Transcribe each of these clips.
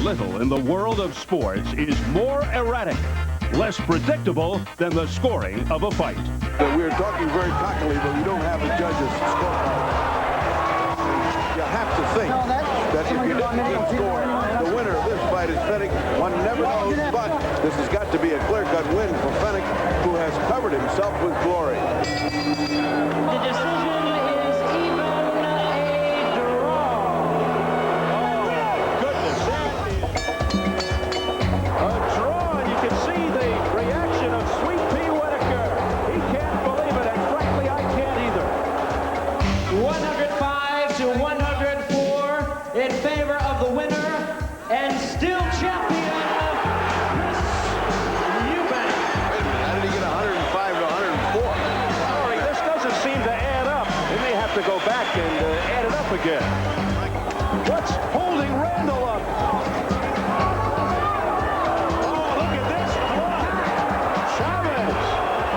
little in the world of sports is more erratic, less predictable than the scoring of a fight. We're talking very cockily, but we don't have a judge's scorecard. You have to think that if you didn't keep score, the winner of this fight is Fennick. One never knows, but this has got to be a clear-cut win for Fennick, who has covered himself with glory. The decision is even a draw. Oh, goodness. A draw, and you can see the reaction of Sweet Pea Whitaker. He can't believe it, and frankly, I can't either. 105 to 104 in favor of the winner and still champion, Chris Eubank. Wait a minute, how did he get 105 to 104? Sorry, this doesn't seem to add up. They may have to go back and add it up again. What's holding Randall up? Oh, look at this block. Chavez.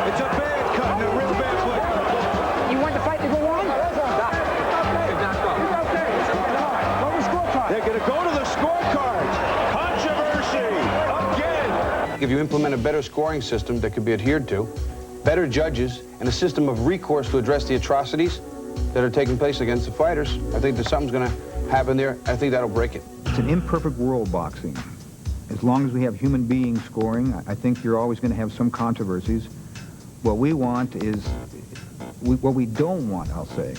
It's a bad cut and a real bad play. You want the fight to go on? They're going to go to the scorecards. Controversy again. If you implement a better scoring system that could be adhered to, better judges, and a system of recourse to address the atrocities that are taking place against the fighters, I think that something's going to happen there. I think that'll break it. It's an imperfect world, boxing. As long as we have human beings scoring, I think you're always going to have some controversies. What we want is, what we don't want, I'll say,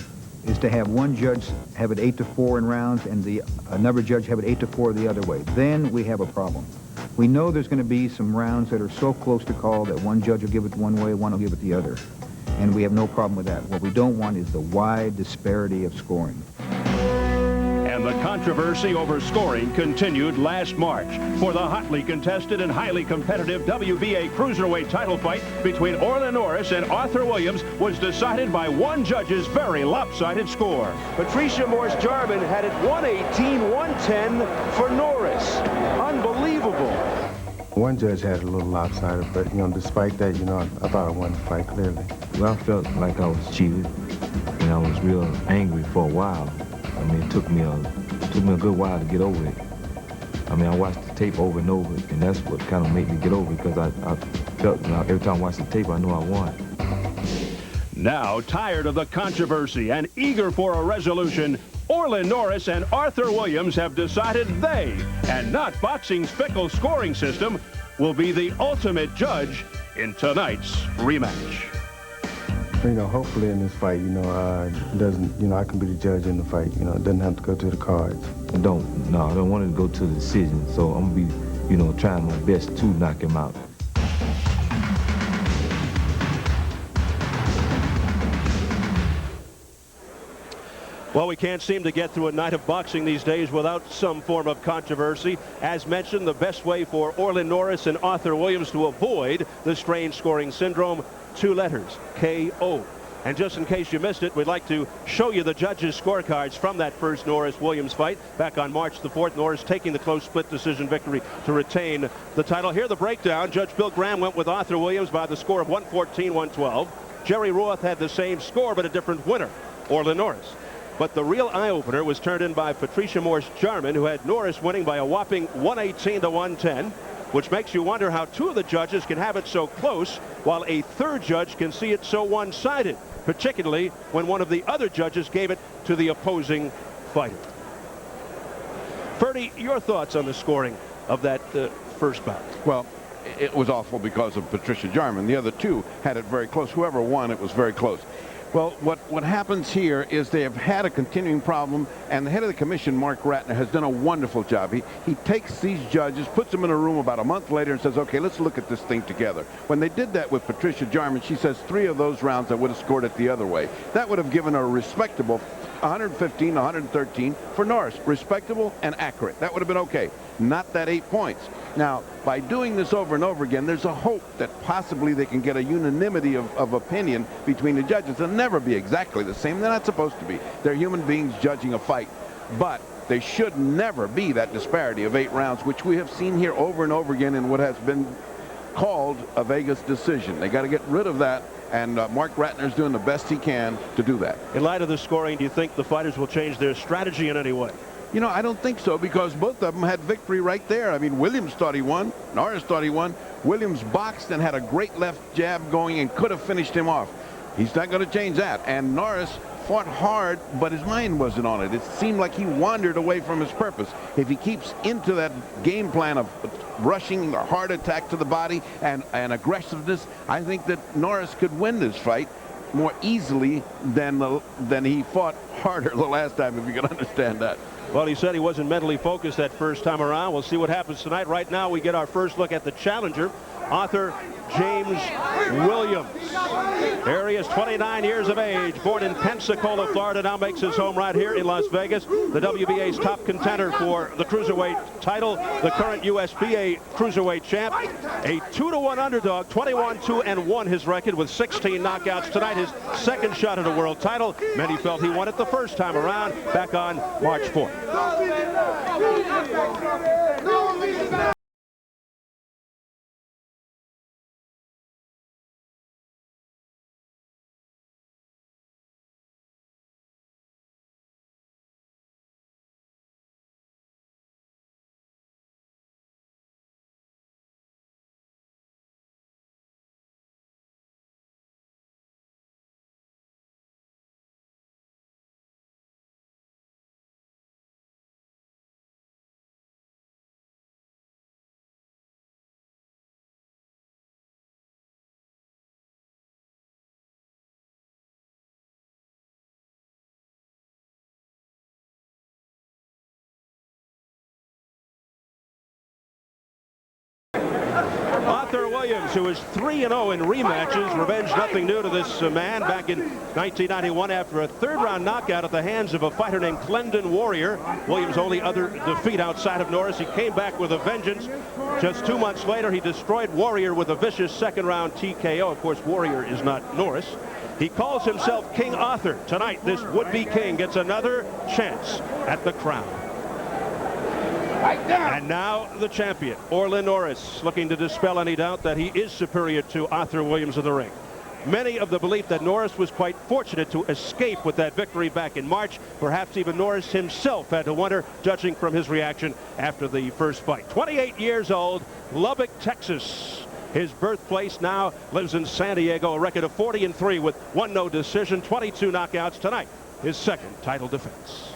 is to have one judge have it 8-4 in rounds and another judge have it 8-4 the other way. Then we have a problem. We know there's going to be some rounds that are so close to call that one judge will give it one way, one will give it the other. And we have no problem with that. What we don't want is the wide disparity of scoring. And the controversy over scoring continued last March for the hotly contested and highly competitive WBA cruiserweight title fight between Orlin Norris and Arthur Williams was decided by one judge's very lopsided score. Patricia Morse-Jarman had it 118-110 for Norris. Unbelievable. One judge had it a little lopsided, but, despite that, I thought I won the fight clearly. Well, I felt like I was cheated, and I was real angry for a while. I mean, it took me a good while to get over it. I mean, I watched the tape over and over, and that's what kind of made me get over it, because I felt, every time I watched the tape, I knew I won. Now, tired of the controversy and eager for a resolution, Orlin Norris and Arthur Williams have decided they, and not boxing's fickle scoring system, will be the ultimate judge in tonight's rematch. Hopefully in this fight, I can be the judge in the fight. It doesn't have to go to the cards. I don't want it to go to the decision, so I'm going to be, trying my best to knock him out. Well, we can't seem to get through a night of boxing these days without some form of controversy. As mentioned, the best way for Orlin Norris and Arthur Williams to avoid the strange scoring syndrome, 2 letters, KO. And just in case you missed it, we'd like to show you the judges' scorecards from that first Norris-Williams fight back on March the 4th. Norris taking the close split decision victory to retain the title. Here the breakdown. Judge Bill Graham went with Arthur Williams by the score of 114-112. Jerry Roth had the same score but a different winner, Orlin Norris. But the real eye-opener was turned in by Patricia Morse-Jarman, who had Norris winning by a whopping 118-110, which makes you wonder how 2 of the judges can have it so close while a 3rd judge can see it so one-sided, particularly when one of the other judges gave it to the opposing fighter. Ferdy, your thoughts on the scoring of that first bout? Well, it was awful because of Patricia Jarman. The other 2 had it very close. Whoever won, it was very close. Well, what happens here is they have had a continuing problem, and the head of the commission, Mark Ratner, has done a wonderful job. He takes these judges, puts them in a room about a month later and says, okay, let's look at this thing together. When they did that with Patricia Jarman, she says 3 of those rounds I would have scored it the other way. That would have given her a respectable 115-113 for Norris. Respectable and accurate. That would have been okay. Not that 8 points. Now, by doing this over and over again, there's a hope that possibly they can get a unanimity of opinion between the judges. They'll never be exactly the same. They're not supposed to be. They're human beings judging a fight. But they should never be that disparity of 8 rounds, which we have seen here over and over again in what has been called a Vegas decision. They got to get rid of that, and Mark Ratner's doing the best he can to do that. In light of the scoring, do you think the fighters will change their strategy in any way? You know, I don't think so, because both of them had victory right there. I mean, Williams thought he won. Norris thought he won. Williams boxed and had a great left jab going and could have finished him off. He's not going to change that. And Norris fought hard, but his mind wasn't on it. It seemed like he wandered away from his purpose. If he keeps into that game plan of rushing, a hard attack to the body, and aggressiveness, I think that Norris could win this fight more easily than he fought harder the last time, if you can understand that. Well, he said he wasn't mentally focused that first time around. We'll see what happens tonight. Right now, we get our first look at the challenger, Arthur James Williams. There he is, 29 years of age, born in Pensacola, Florida, now makes his home right here in Las Vegas. The WBA's top contender for the cruiserweight title, the current USBA cruiserweight champ. A 2-to-1 underdog, 21-2-1 his record with 16 knockouts tonight. His second shot at a world title. Many felt he won it the first time around back on March 4th. Arthur Williams, who is 3-0 in rematches, revenge nothing new to this man. Back in 1991, after a third-round knockout at the hands of a fighter named Clendon Warrior, Williams' only other defeat outside of Norris, he came back with a vengeance. Just 2 months later, he destroyed Warrior with a vicious second-round TKO. Of course, Warrior is not Norris. He calls himself King Arthur. Tonight, this would-be king gets another chance at the crown. And now the champion, Orlin Norris, looking to dispel any doubt that he is superior to Arthur Williams in the ring. Many of the belief that Norris was quite fortunate to escape with that victory back in March. Perhaps even Norris himself had to wonder, judging from his reaction after the first fight. 28 years old, Lubbock, Texas. His birthplace, now lives in San Diego. A record of 40-3 with 1 no decision, 22 knockouts tonight. His second title defense.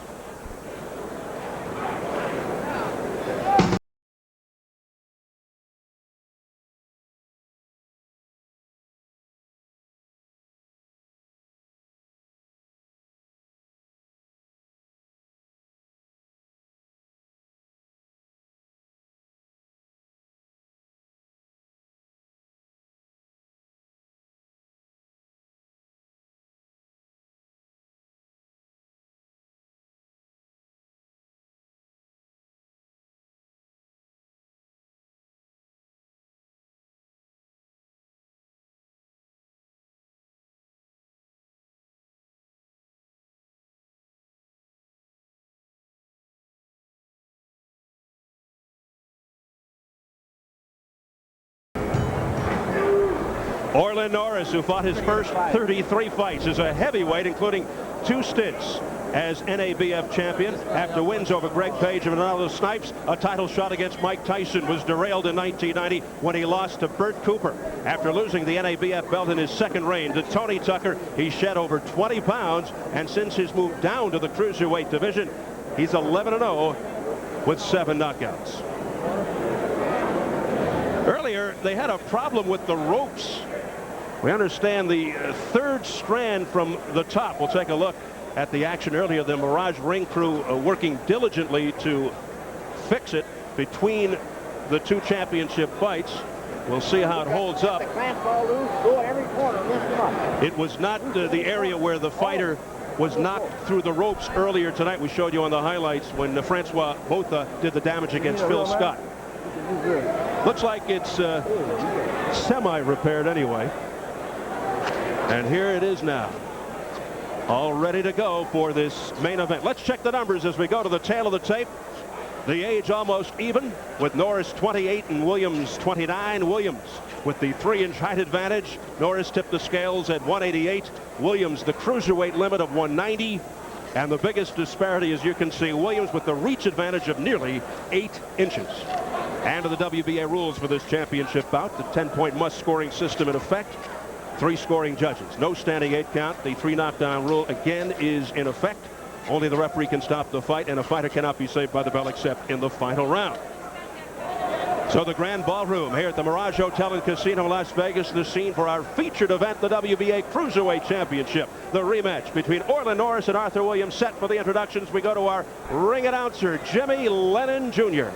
Orlin Norris, who fought his first 33 fights, is a heavyweight, including 2 stints as NABF champion. After wins over Greg Page and Ronaldo Snipes, a title shot against Mike Tyson was derailed in 1990 when he lost to Bert Cooper. After losing the NABF belt in his second reign to Tony Tucker, he shed over 20 pounds, and since his move down to the cruiserweight division, he's 11-0 with 7 knockouts. Earlier, they had a problem with the ropes. We understand the third strand from the top. We'll take a look at the action earlier. The Mirage ring crew working diligently to fix it between the 2 championship fights. We'll see how it holds up. It was not the area where the fighter was knocked through the ropes earlier tonight. We showed you on the highlights when Francois Botha did the damage against Phil Scott. Looks like it's semi-repaired anyway. And here it is now, all ready to go for this main event. Let's check the numbers as we go to the tail of the tape. The age almost even, with Norris 28 and Williams 29. Williams with the 3-inch height advantage. Norris tipped the scales at 188. Williams the cruiserweight limit of 190. And the biggest disparity, as you can see, Williams with the reach advantage of nearly 8 inches. And to the WBA rules for this championship bout, the 10-point must-scoring system in effect. 3 scoring judges. No standing 8 count. The 3 knockdown rule again is in effect. Only the referee can stop the fight, and a fighter cannot be saved by the bell except in the final round. So the Grand Ballroom here at the Mirage Hotel and Casino, Las Vegas, the scene for our featured event, the WBA Cruiserweight Championship. The rematch between Orlin Norris and Arthur Williams. Set for the introductions. We go to our ring announcer, Jimmy Lennon Jr.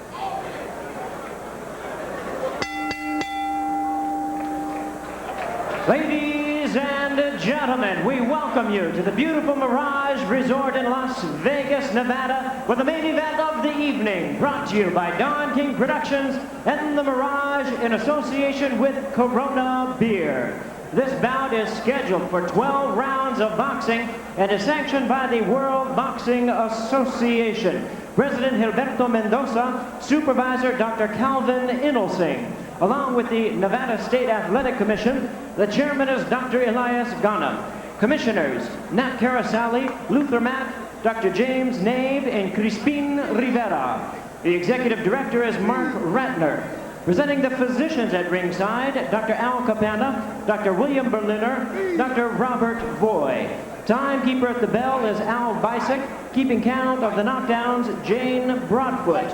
Ladies and gentlemen, we welcome you to the beautiful Mirage Resort in Las Vegas, Nevada, for the main event of the evening, brought to you by Don King Productions and the Mirage in association with Corona Beer. This bout is scheduled for 12 rounds of boxing and is sanctioned by the World Boxing Association. President Gilberto Mendoza, Supervisor Dr. Calvin Inelsing. Along with the Nevada State Athletic Commission, the chairman is Dr. Elias Ghana. Commissioners, Nat Carasali, Luther Matt, Dr. James Nave, and Crispin Rivera. The executive director is Mark Ratner. Presenting the physicians at ringside, Dr. Al Capana, Dr. William Berliner, Dr. Robert Voy. Timekeeper at the bell is Al Bisick. Keeping count of the knockdowns, Jane Broadfoot.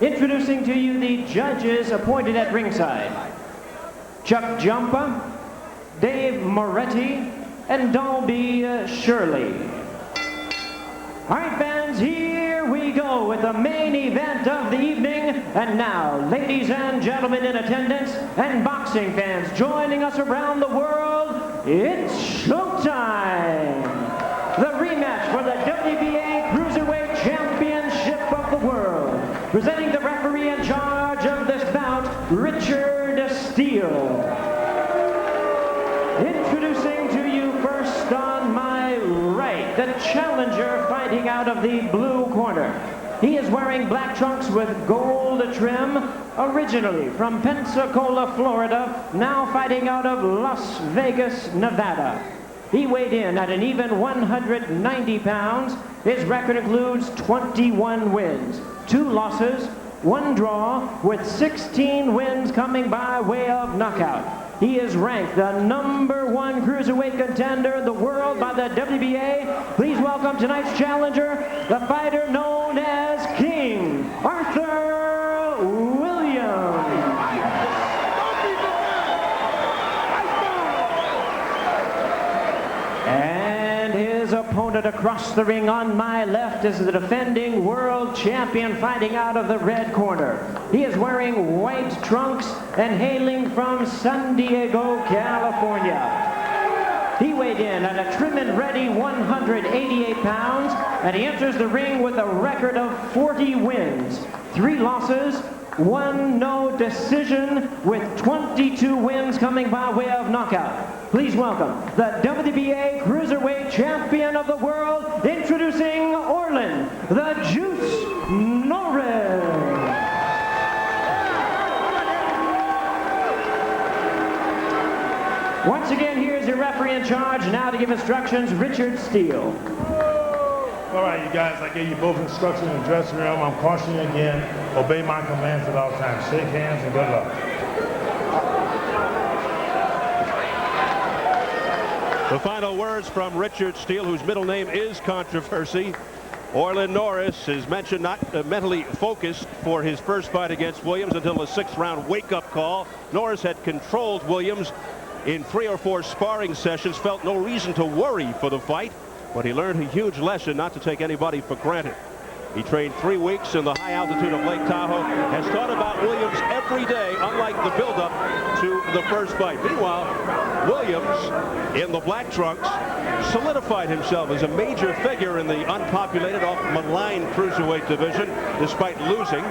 Introducing to you the judges appointed at ringside. Chuck Jumpa, Dave Moretti, and Dolby Shirley. All right, fans, here we go with the main event of the evening. And now, ladies and gentlemen in attendance and boxing fans joining us around the world, it's showtime. The rematch for the WBA Cruiserweight Championship of the World. Presenting the referee in charge of this bout, Richard Steele. Introducing to you first on my right, the challenger fighting out of the blue corner. He is wearing black trunks with gold trim, originally from Pensacola, Florida, now fighting out of Las Vegas, Nevada. He weighed in at an even 190 pounds. His record includes 21 wins, 2 losses, 1 draw, with 16 wins coming by way of knockout. He is ranked the #1 cruiserweight contender in the world by the WBA. Please welcome tonight's challenger, the fighter known as King, Arthur Williams. And his opponent across the ring on my left is the defending world champion fighting out of the red corner. He is wearing white trunks and hailing from San Diego, California. He weighed in at a trim and ready 188 pounds, and he enters the ring with a record of 40 wins, 3 losses, 1 no decision, with 22 wins coming by way of knockout. Please welcome the WBA Cruiserweight Champion of the World, introducing Orlin, the Juice Norris. Once again, here's your referee in charge, now to give instructions, Richard Steele. All right, you guys, I gave you both instructions in the dressing room. I'm cautioning you again, obey my commands at all times. Shake hands and good luck. The final words from Richard Steele, whose middle name is Controversy. Orlin Norris is mentioned not mentally focused for his first fight against Williams until the 6th-round wake-up call. Norris had controlled Williams in 3 or 4 sparring sessions, felt no reason to worry for the fight, but he learned a huge lesson not to take anybody for granted. He trained 3 weeks in the high altitude of Lake Tahoe, has thought about Williams every day, unlike the buildup to the first fight. Meanwhile, Williams, in the black trunks, solidified himself as a major figure in the unpopulated, often maligned cruiserweight division, despite losing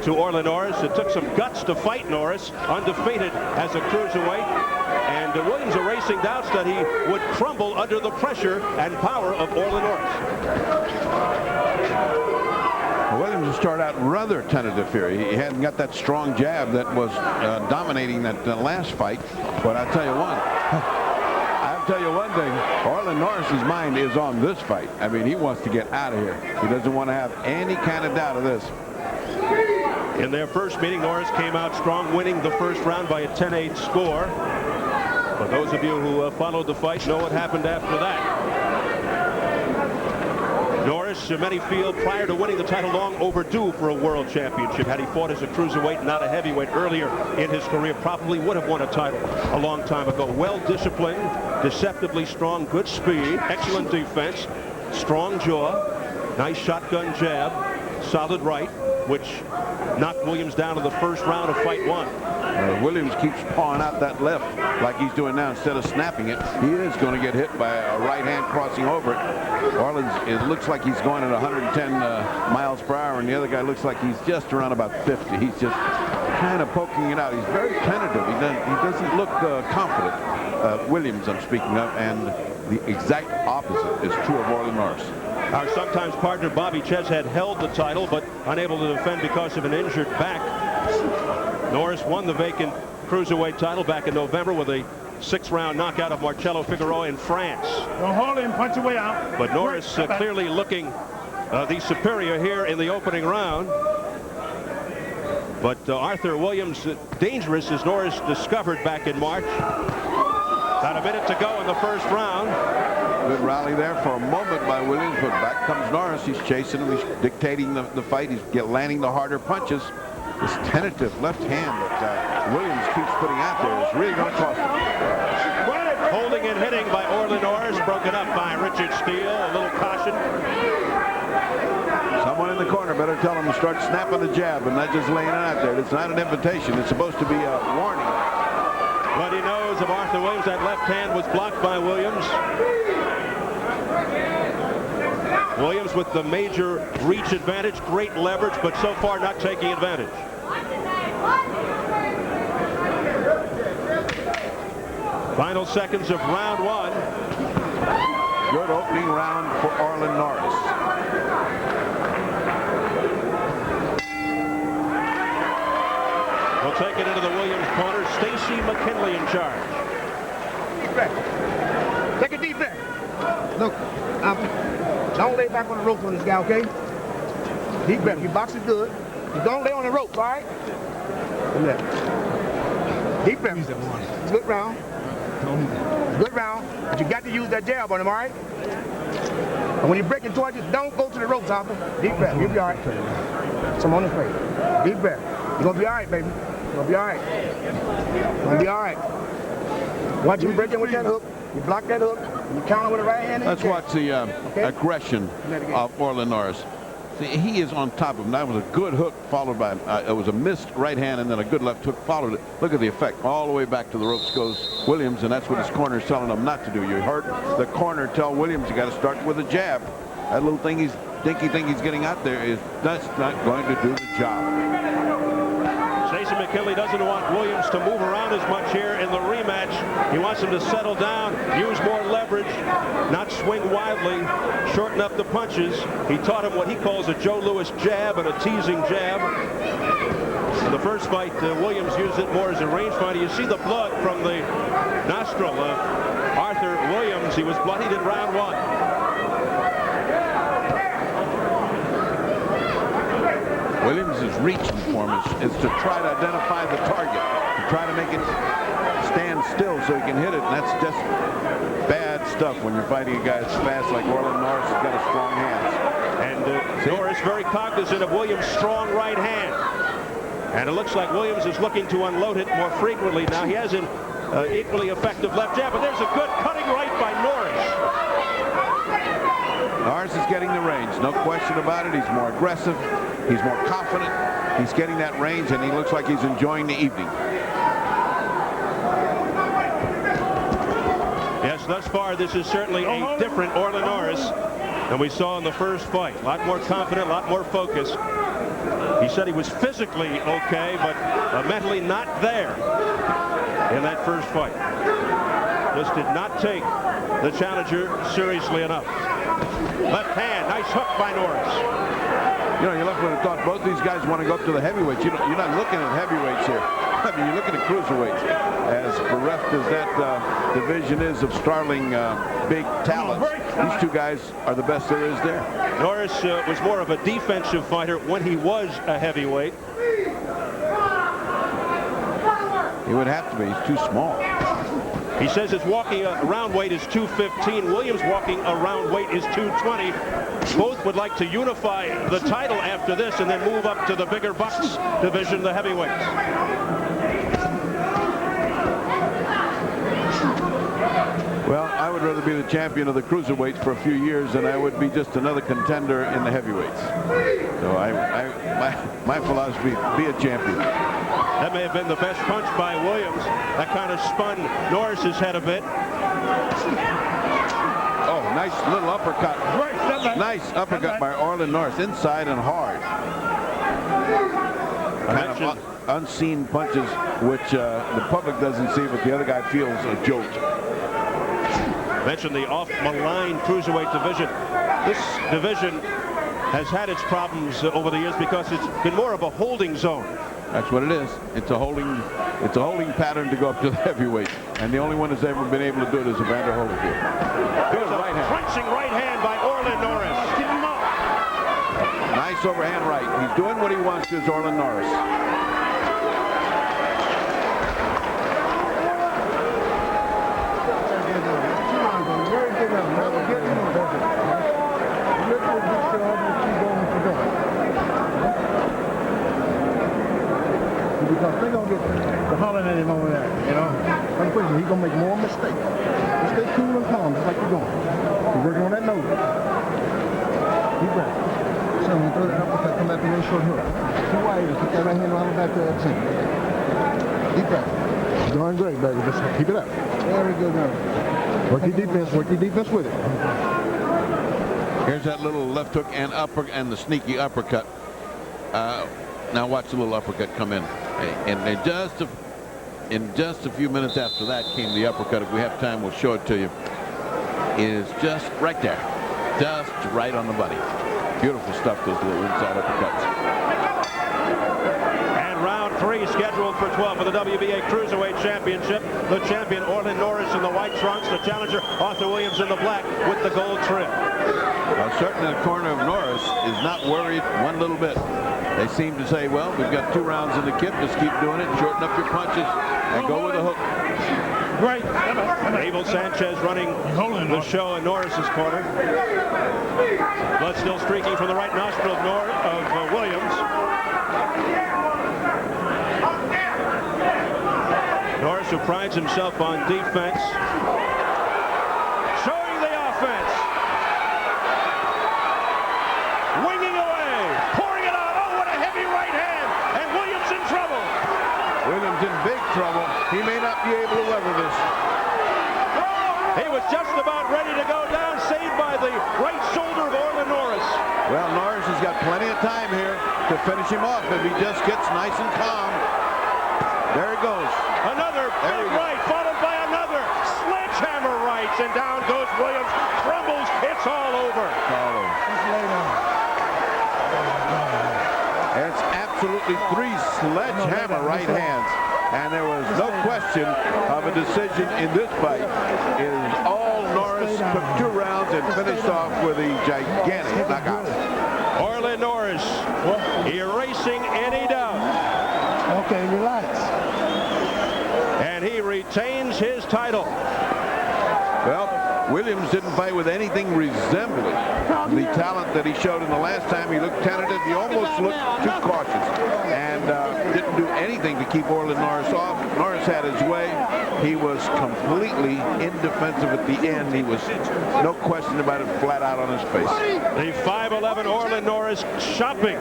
to Orlin Norris. It took some guts to fight Norris, undefeated as a cruiserweight. And Williams erasing doubts that he would crumble under the pressure and power of Orlin Norris. Williams will start out rather tentative here. He hadn't got that strong jab that was dominating that last fight. But I tell you what, I've I'll tell you one thing. Orlin Norris's mind is on this fight. I mean, he wants to get out of here. He doesn't want to have any kind of doubt of this. In their first meeting, Norris came out strong, winning the first round by a 10-8 score. But those of you who followed the fight know what happened after that. Norris, many feel, prior to winning the title, long overdue for a world championship. Had he fought as a cruiserweight, not a heavyweight, earlier in his career, probably would have won a title a long time ago. Well-disciplined, deceptively strong, good speed, excellent defense, strong jaw, nice shotgun jab, solid right, which knocked Williams down in the first round of fight one. Williams keeps pawing out that left like he's doing now. Instead of snapping it, he is going to get hit by a right hand crossing over it. Orlin, it looks like he's going at 110 miles per hour, and the other guy looks like he's just around about 50. He's just kind of poking it out. He's very tentative. He doesn't look confident. Williams, I'm speaking of, and the exact opposite is true of Orlin Norris. Our sometimes partner Bobby Ches had held the title, but unable to defend because of an injured back. Norris won the vacant cruiserweight title back in November with a 6th-round knockout of Marcelo Figueroa in France. Don't hold him, punch your way out. But Norris clearly looking the superior here in the opening round. But Arthur Williams dangerous, as Norris discovered back in March. About a minute to go in the first round. Good rally there for a moment by Williams, but back comes Norris. He's chasing him. He's dictating the fight. He's landing the harder punches. This tentative left hand that Williams keeps putting out there is really going to cost him. Holding and hitting by Orlin Norris, broken up by Richard Steele. A little caution. Someone in the corner better tell him to start snapping the jab and not just laying it out there. It's not an invitation. It's supposed to be a warning. Bloody nose of Arthur Williams. That left hand was blocked by Williams. Williams with the major reach advantage, great leverage, but so far not taking advantage. Final seconds of round one. Good opening round for Orlin Norris. We'll take it into the Williams corner. Stacy McKinley in charge. Take a deep breath. Look, don't lay back on the ropes on this guy, okay? Deep breath. Your box is good. You don't lay on the ropes, all right? Deep breath. It's a good round. It's a good round. But you got to use that jab on him, all right? And when you're breaking towards you, don't go to the ropes, Hopper. Deep breath. You'll be all right. Some on his face. Deep breath. You're going to be all right, baby. You're going to be all right. You're going to be all right. Watch him break in with that hook. You block that hook. You counter with a right hand. Let's watch the aggression of Orlin Norris. See, he is on top of him. That was a good hook followed by it was a missed right hand and then a good left hook followed it. Look at the effect. All the way back to the ropes goes Williams, and that's what his corner is telling him not to do. You heard the corner tell Williams you got to start with a jab. That little thing dinky thing he's getting out there is that's not going to do the job. Stacy McKinley doesn't want Williams to move around as much here in the rematch. He wants him to settle down, use more leverage, not swing wildly, shorten up the punches. He taught him what he calls a Joe Louis jab and a teasing jab. In the first fight, Williams used it more as a range fighter. You see the blood from the nostril of Arthur Williams. He was bloodied in round one. Williams' reaching for him is to try to identify the target, to try to make it stand still so he can hit it, and that's just bad stuff when you're fighting a guy as fast like Orlin Norris has got a strong hands. And Norris very cognizant of Williams' strong right hand. And it looks like Williams is looking to unload it more frequently now. He has an equally effective left jab, but there's a good cutting right by Norris. Norris is getting the range, no question about it. He's more aggressive. He's more confident. He's getting that range, and he looks like he's enjoying the evening. Yes, thus far, this is certainly a different Orlin Norris than we saw in the first fight. A lot more confident, a lot more focused. He said he was physically okay, but mentally not there in that first fight. Just did not take the challenger seriously enough. Left hand, nice hook by Norris. You know, you're left with a thought both these guys want to go up to the heavyweights. You're not looking at heavyweights here. I mean, you look at the cruiserweights, as bereft as that division is of startling big talents, these two guys are the best there is there. Norris was more of a defensive fighter when he was a heavyweight. He would have to be. He's too small. He says his walking around weight is 215. Williams' walking around weight is 220. Both would like to unify the title after this and then move up to the bigger bucks division, the heavyweights. Well, I would rather be the champion of the cruiserweights for a few years than I would be just another contender in the heavyweights. So my philosophy, be a champion. That may have been the best punch by Williams. That kind of spun Norris's head a bit. Oh, nice little uppercut. Nice uppercut by Orlin Norris, inside and hard. Kind of unseen punches, which the public doesn't see, but the other guy feels a jolt. Mentioned the off-malign cruiserweight division. This division has had its problems over the years because it's been more of a holding zone. That's what it is. It's a holding pattern to go up to the heavyweight, and the only one that's ever been able to do it is Evander Holyfield. Here's a right hand. Crunching right hand by Orlin Norris. Keep him up. Nice overhand right. He's doing what he wants to, is Orlin Norris. Because they're going to get the hollering at him over there, you know. Unfortunately, he's going to make more mistakes. Just stay cool and calm, just like you're going. You're working on that nose. Deep breath. So I'm going to throw that uppercut, come back to a little short hook. Too wide, just put that right hand around the back to that chin. Deep breath. You're doing great, baby. Just keep it up. Very good now. Work your defense with it. Here's that little left hook and upper and the sneaky uppercut. Now watch the little uppercut come in. And in just a few minutes after that came the uppercut. If we have time, we'll show it to you. It is just right there. Just right on the body. Beautiful stuff, those little inside uppercuts. And round 3 scheduled for 12 for the WBA Cruiserweight Championship. The champion, Orlin Norris, in the white trunks. The challenger, Arthur Williams, in the black with the gold trim. Certainly the corner of Norris is not worried one little bit. They seem to say, well, we've got 2 rounds in the kit. Just keep doing it. Shorten up your punches and go with the hook. Great. Abel Sanchez running the show in Norris's corner. Blood still streaking from the right nostril of Williams. Norris, who prides himself on defense, showing the offense. Winging away, pouring it out. Oh, what a heavy right hand. And Williams in trouble. Williams in big trouble. He may not be able to weather this. He was just about ready to go down, saved by the right shoulder of Orlin Norris. Well, Norris has got plenty of time here to finish him off if he just gets nice and calm. There he goes. Another big right, followed by another sledgehammer rights, and down goes Williams. Crumbles. It's all over. It's absolutely 3 sledgehammer right hands. And there was no question of a decision in this fight. It is all Norris. Took 2 rounds and finished off with a gigantic knockout. Orlin Norris erasing any doubt. Okay, relax. And he retains his title. Well, Williams didn't fight with anything resembling the talent that he showed in the last time. He looked tentative. He almost looked too cautious and didn't do anything to keep Orlin Norris off. Norris had his way. He was completely indefensive at the end. He was, no question about it, flat out on his face. The 5'11" Orlin Norris chopping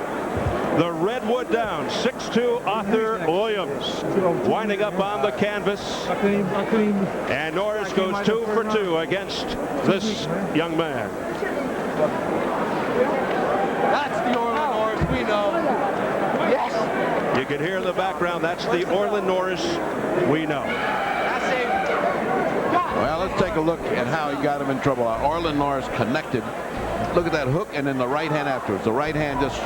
the redwood down. 6'2" Arthur Williams winding up on the canvas. And Norris goes 2 for 2 against this young man. That's the Orlin Norris we know. Yes. You can hear in the background, that's the Orlin Norris we know. Well, let's take a look at how he got him in trouble. Orlin Norris connected. Look at that hook and then the right hand afterwards. The right hand just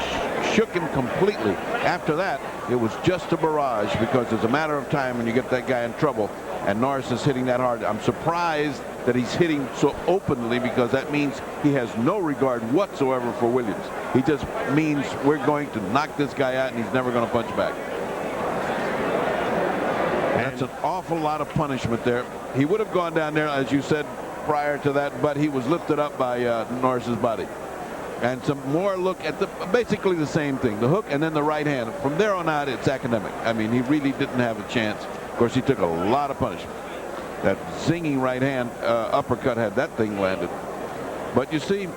shook him completely. After that, it was just a barrage, because it's a matter of time when you get that guy in trouble. And Norris is hitting that hard. I'm surprised that he's hitting so openly, because that means he has no regard whatsoever for Williams. He just means we're going to knock this guy out and he's never going to punch back. That's an awful lot of punishment there. He would have gone down there, as you said prior to that, but he was lifted up by Norris's body. And some more look at basically the same thing, the hook and then the right hand. From there on out, it's academic. I mean, he really didn't have a chance. Of course, he took a lot of punishment. That zinging right hand uppercut had that thing landed. But you see,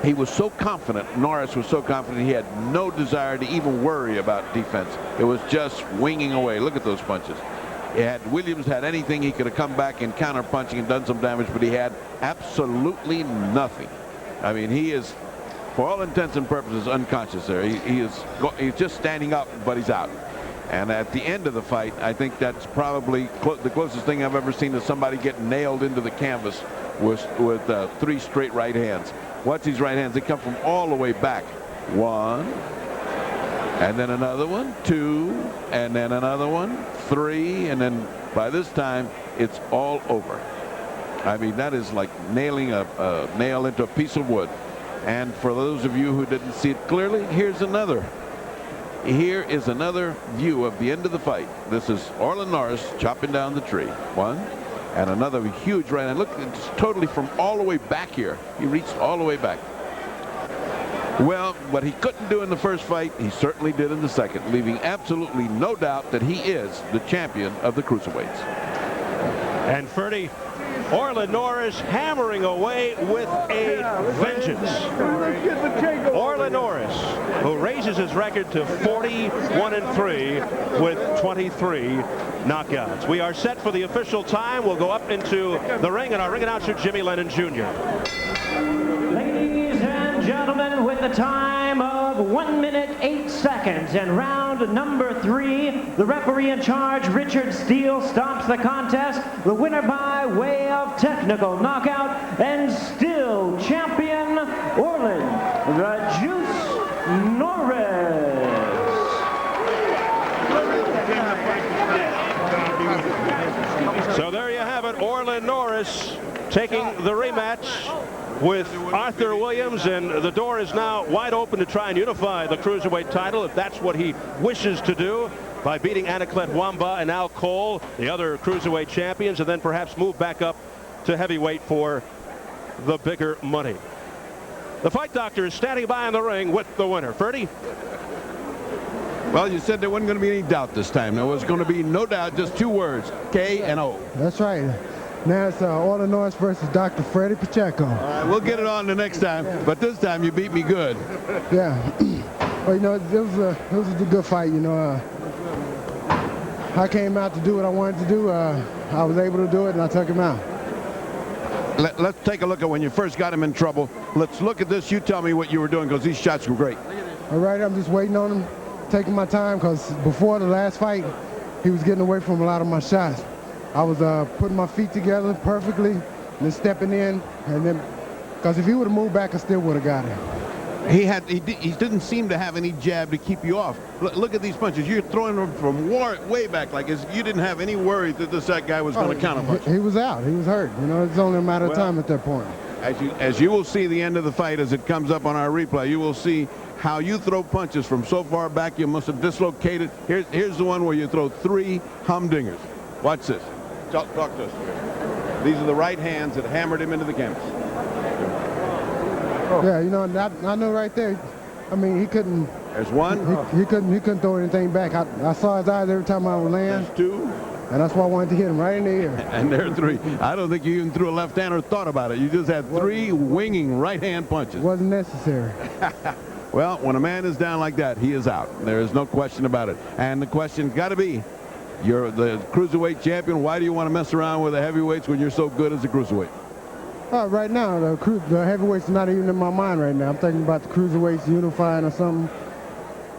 he was so confident, Norris was so confident, he had no desire to even worry about defense. It was just winging away. Look at those punches. Had Williams had anything, he could have come back and counter punching and done some damage, but he had absolutely nothing. I mean, he is, for all intents and purposes, unconscious there. He's just standing up, but he's out. And at the end of the fight, I think that's probably the closest thing I've ever seen to somebody get nailed into the canvas with 3 straight right hands. Watch these right hands. They come from all the way back. 1, and then another one, 2, and then another one, 3, and then by this time, it's all over. I mean, that is like nailing a nail into a piece of wood. And for those of you who didn't see it clearly, here's another. Here is another view of the end of the fight. This is Orlin Norris chopping down the tree. 1, and another huge right hand. Look, it's totally from all the way back here. He reached all the way back. Well, what he couldn't do in the first fight, he certainly did in the second, leaving absolutely no doubt that he is the champion of the cruiserweights. And Ferdy, Orlin Norris hammering away with a vengeance. Orlin Norris, who raises his record to 41-3 with 23 knockouts. We are set for the official time. We'll go up into the ring, and our ring announcer, Jimmy Lennon Jr. Ladies and gentlemen, with the time of 1 minute 8 seconds and round number 3, the referee in charge, Richard Steele, stops the contest. The winner by way of technical knockout and still champion, Orlin the Juice Norris. So there you have it, Orlin Norris taking the rematch with Arthur Williams, and the door is now wide open to try and unify the cruiserweight title if that's what he wishes to do, by beating Anaclet Wamba and Al Cole, the other cruiserweight champions, and then perhaps move back up to heavyweight for the bigger money. The fight doctor is standing by in the ring with the winner. Ferdy? Well, you said there wasn't going to be any doubt this time. There was going to be no doubt, just 2 words, K and O. That's right. Now it's Orlin Norris versus Dr. Freddie Pacheco. All right, we'll get it on the next time, but this time you beat me good. Yeah. Well, you know, it was a good fight, you know. I came out to do what I wanted to do. I was able to do it, and I took him out. Let's take a look at when you first got him in trouble. Let's look at this. You tell me what you were doing, because these shots were great. All right, I'm just waiting on him, taking my time, because before the last fight, he was getting away from a lot of my shots. I was putting my feet together perfectly, and then stepping in, and then, because if he would have moved back, I still would have got him. He didn't seem to have any jab to keep you off. Look at these punches. You're throwing them from way back, like as you didn't have any worry that that guy was going to counter punch. He was out. He was hurt. You know, it's only a matter of time at that point. As you will see the end of the fight as it comes up on our replay, you will see how you throw punches from so far back you must have dislocated. Here's the one where you throw 3 humdingers. Watch this. Talk to us. These are the right hands that hammered him into the canvas. Yeah, you know, I know right there. I mean, he couldn't. There's 1. He couldn't throw anything back. I saw his eyes every time I would land. There's 2. And that's why I wanted to hit him right in the ear. And there are 3. I don't think you even threw a left hand or thought about it. You just had 3 winging right hand punches. Wasn't necessary. Well, when a man is down like that, he is out. There is no question about it. And the question's got to be, you're the cruiserweight champion. Why do you want to mess around with the heavyweights when you're so good as a cruiserweight? Right now, the heavyweights are not even in my mind right now. I'm thinking about the cruiserweights unifying or something.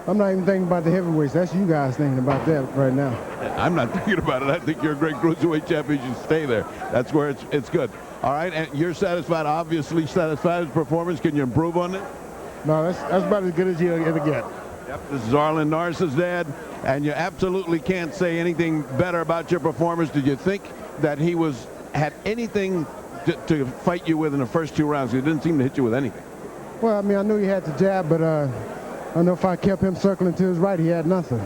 I'm not even thinking about the heavyweights. That's you guys thinking about that right now. I'm not thinking about it. I think you're a great cruiserweight champion. You should stay there. That's where it's good. All right, and you're satisfied, obviously satisfied with his performance. Can you improve on it? No, that's about as good as you'll ever get. Yep, this is Orlin Norris's dad, and you absolutely can't say anything better about your performance. Did you think that he had anything to fight you with in the first 2 rounds? He didn't seem to hit you with anything. Well, I mean, I knew he had the jab, but I don't know if I kept him circling to his right, he had nothing.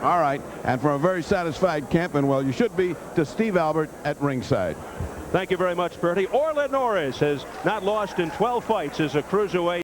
All right, and from a very satisfied camp, and well, you should be, to Steve Albert at ringside. Thank you very much, Bertie. Orlin Norris has not lost in 12 fights as a cruiserweight.